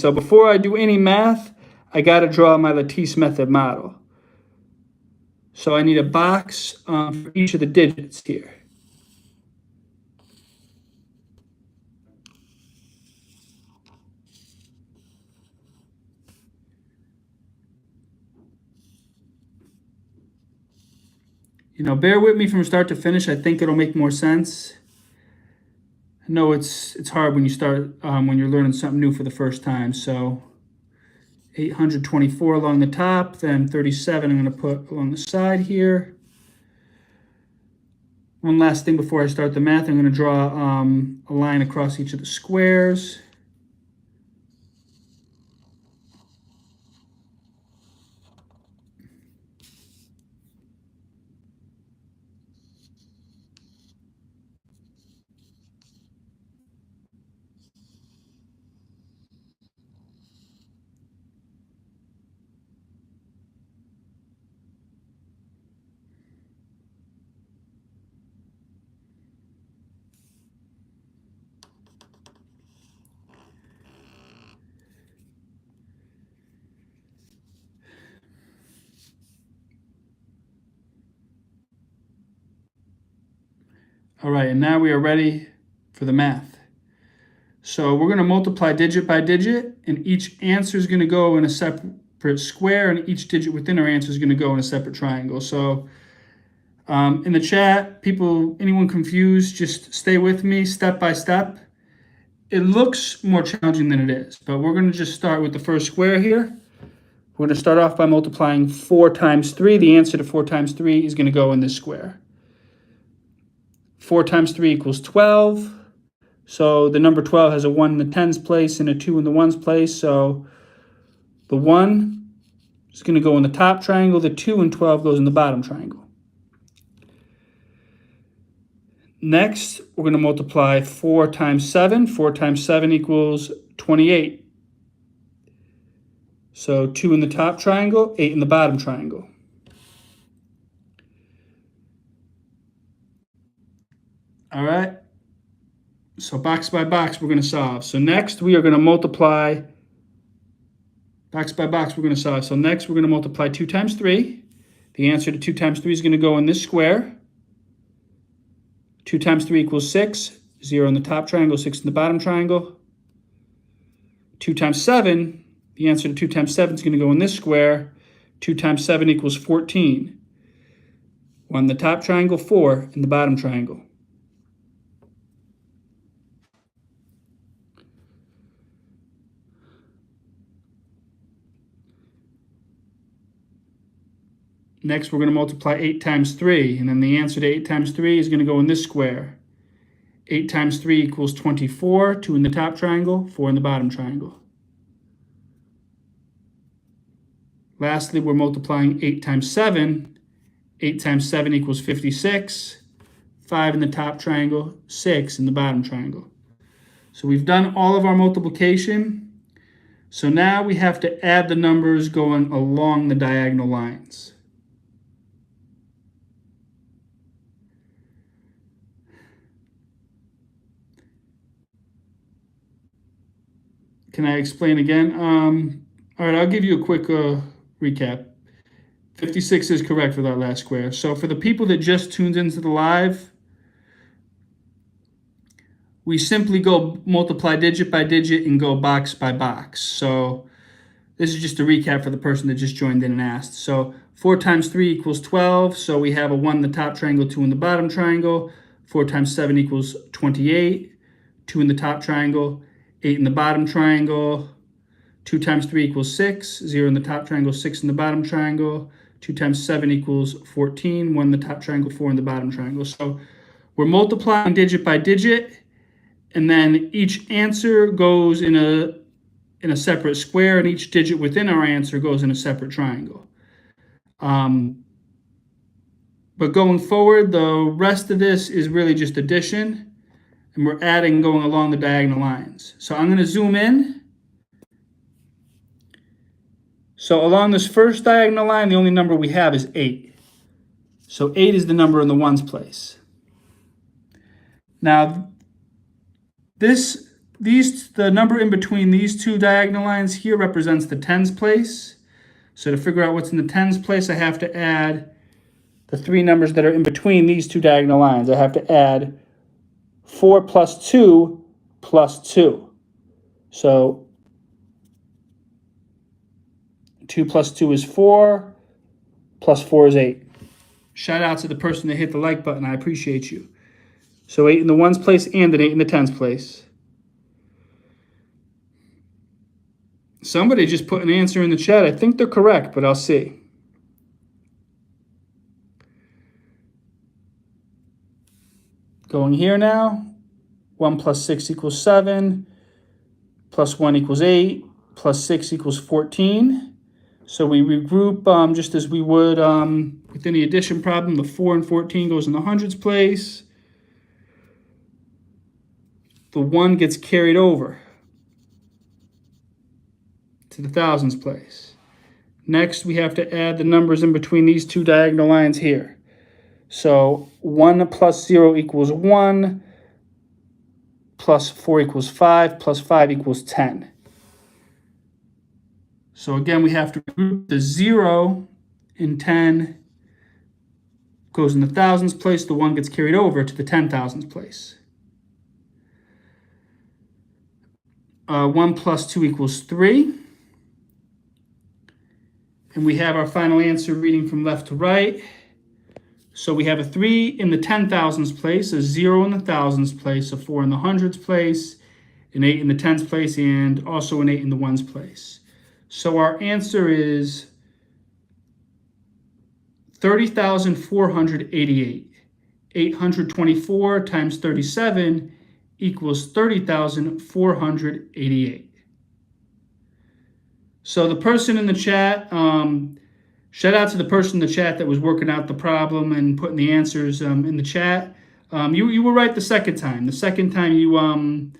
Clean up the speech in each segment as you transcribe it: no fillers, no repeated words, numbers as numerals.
So before I do any math, I got to draw my Lattice method model. So I need a box for each of the digits here. Bear with me from start to finish. I think it'll make more sense. I know it's hard when you start, when you're learning something new for the first time. So 824 along the top, then 37 I'm going to put along the side here. One last thing before I start the math, I'm going to draw a line across each of the squares. All right, and now we are ready for the math. So we're going to multiply digit by digit, and each answer is going to go in a separate square, and each digit within our answer is going to go in a separate triangle. So in the chat, anyone confused, just stay with me step by step. It looks more challenging than it is, but we're going to just start with the first square here. We're going to start off by multiplying 4 times 3. The answer to 4 times 3 is going to go in this square. 4 times 3 equals 12. So the number 12 has a 1 in the tens place and a 2 in the ones place. So the 1 is going to go in the top triangle. The 2 and 12 goes in the bottom triangle. Next, we're going to multiply 4 times 7. 4 times 7 equals 28. So 2 in the top triangle, 8 in the bottom triangle. All right. So box by box, we're going to solve. So next, we are going to multiply, box by box, we're going to solve. So next, we're going to multiply 2 times 3. The answer to 2 times 3 is going to go in this square. 2 times 3 equals 6. 0 in the top triangle, 6 in the bottom triangle. 2 times 7, the answer to 2 times 7 is going to go in this square. 2 times 7 equals 14. 1 in the top triangle, 4 in the bottom triangle. Next, we're going to multiply 8 times 3, and then the answer to 8 times 3 is going to go in this square. 8 times 3 equals 24, 2 in the top triangle, 4 in the bottom triangle. Lastly, we're multiplying 8 times 7. 8 times 7 equals 56, 5 in the top triangle, 6 in the bottom triangle. So we've done all of our multiplication. So now we have to add the numbers going along the diagonal lines. Can I explain again? All right, I'll give you a quick recap. 56 is correct for that last square. So for the people that just tuned into the live, we simply go multiply digit by digit and go box by box. So this is just a recap for the person that just joined in and asked. So 4 times 3 equals 12. So we have a 1 in the top triangle, 2 in the bottom triangle. 4 times 7 equals 28. 2 in the top triangle, 8 in the bottom triangle. 2 times 3 equals 6. 0 in the top triangle, 6 in the bottom triangle. 2 times 7 equals 14. 1 in the top triangle, 4 in the bottom triangle. So we're multiplying digit by digit, and then each answer goes in a separate square, and each digit within our answer goes in a separate triangle. But going forward, the rest of this is really just addition, and we're adding going along the diagonal lines. So I'm going to zoom in. So along this first diagonal line, the only number we have is 8. So 8 is the number in the ones place. Now, the the number in between these two diagonal lines here represents the tens place. So to figure out what's in the tens place, I have to add the three numbers that are in between these two diagonal lines. I have to add 4 plus 2 plus 2. So 2 plus 2 is 4, plus 4 is 8. Shout out to the person that hit the like button. I appreciate you. So 8 in the ones place and an 8 in the tens place. Somebody just put an answer in the chat. I think they're correct, but I'll see. Going here now. 1 plus 6 equals 7. Plus 1 equals 8. Plus 6 equals 14. So we regroup just as we would with any addition problem. The 4 and 14 goes in the hundreds place. The 1 gets carried over to the thousands place. Next, we have to add the numbers in between these two diagonal lines here. So 1 plus 0 equals 1, plus 4 equals 5, plus 5 equals 10. So again, we have to group the 0 in 10 goes in the thousands place. The 1 gets carried over to the 10,000s place. 1 plus 2 equals 3. And we have our final answer reading from left to right. So we have a 3 in the 10,000s place, a 0 in the thousands place, a 4 in the hundreds place, an 8 in the tens place, and also an 8 in the ones place. So our answer is 30,488. 824 times 37 equals 30,488. So the person in the chat, shout out to the person in the chat that was working out the problem and putting the answers in the chat. You were right the second time. The second time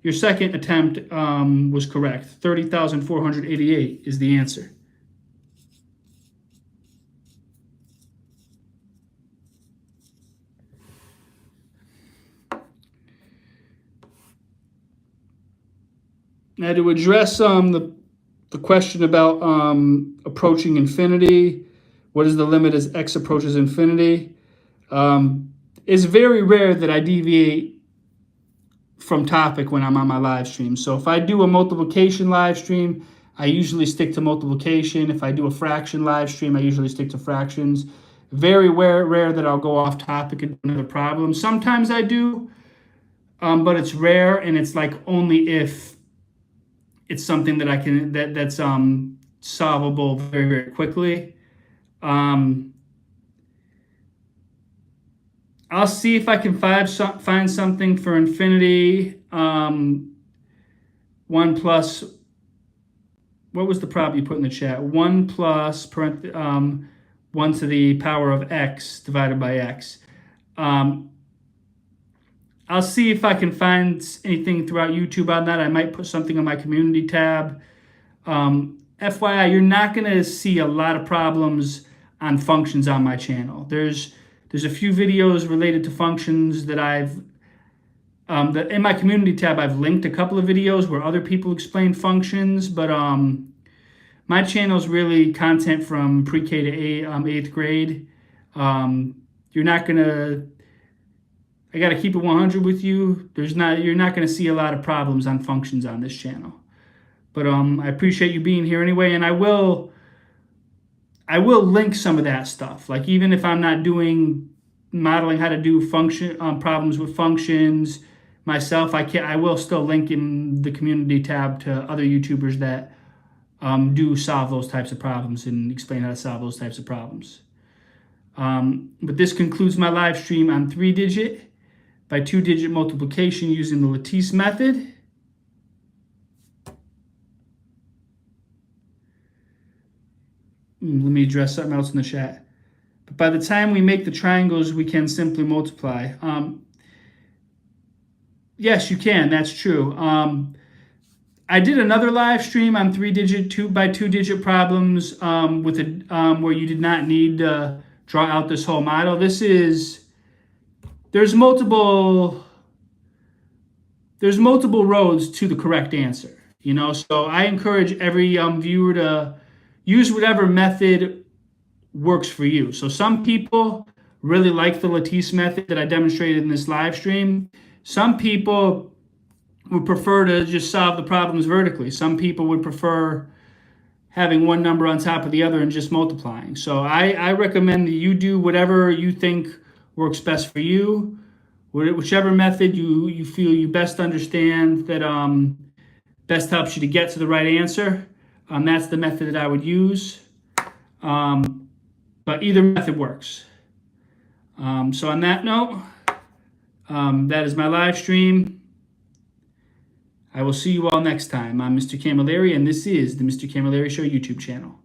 your second attempt was correct. 30,488 is the answer. Now to address the question about approaching infinity, what is the limit as x approaches infinity? It's very rare that I deviate from topic when I'm on my live stream. So if I do a multiplication live stream, I usually stick to multiplication. If I do a fraction live stream, I usually stick to fractions. Very rare that I'll go off topic and do another problem. Sometimes I do, but it's rare, and it's like only if it's something that I can that's solvable very, very quickly. I'll see if I can find something for infinity. 1 plus, what was the problem you put in the chat? 1 plus 1 to the power of x divided by x. I'll see if I can find anything throughout YouTube on that. I might put something on my community tab. FYI, you're not going to see a lot of problems on functions on my channel. There's a few videos related to functions that I've in my community tab. I've linked a couple of videos where other people explain functions, but my channel is really content from pre-K to 8th grade. You're not gonna. I got to keep it 100 with you. You're not going to see a lot of problems on functions on this channel. But I appreciate you being here anyway, and I will link some of that stuff. Like even if I'm not doing modeling how to do function problems with functions myself, I will still link in the community tab to other YouTubers that do solve those types of problems and explain how to solve those types of problems. But this concludes my live stream on 3-digit by 2-digit multiplication using the Lattice method. Let me address something else in the chat. But by the time we make the triangles, we can simply multiply. Yes, you can. That's true. I did another live stream on 3-digit 2 by 2-digit problems with where you did not need to draw out this whole model. There's multiple there's multiple roads to the correct answer. You know, so I encourage every viewer to use whatever method works for you. So some people really like the Lattice method that I demonstrated in this live stream. Some people would prefer to just solve the problems vertically. Some people would prefer having one number on top of the other and just multiplying. So I recommend that you do whatever you think works best for you, whichever method you feel you best understand that best helps you to get to the right answer. That's the method that I would use. But either method works. So on that note, that is my live stream. I will see you all next time. I'm Mr. Camilleri, and this is the Mr. Camilleri Show YouTube channel.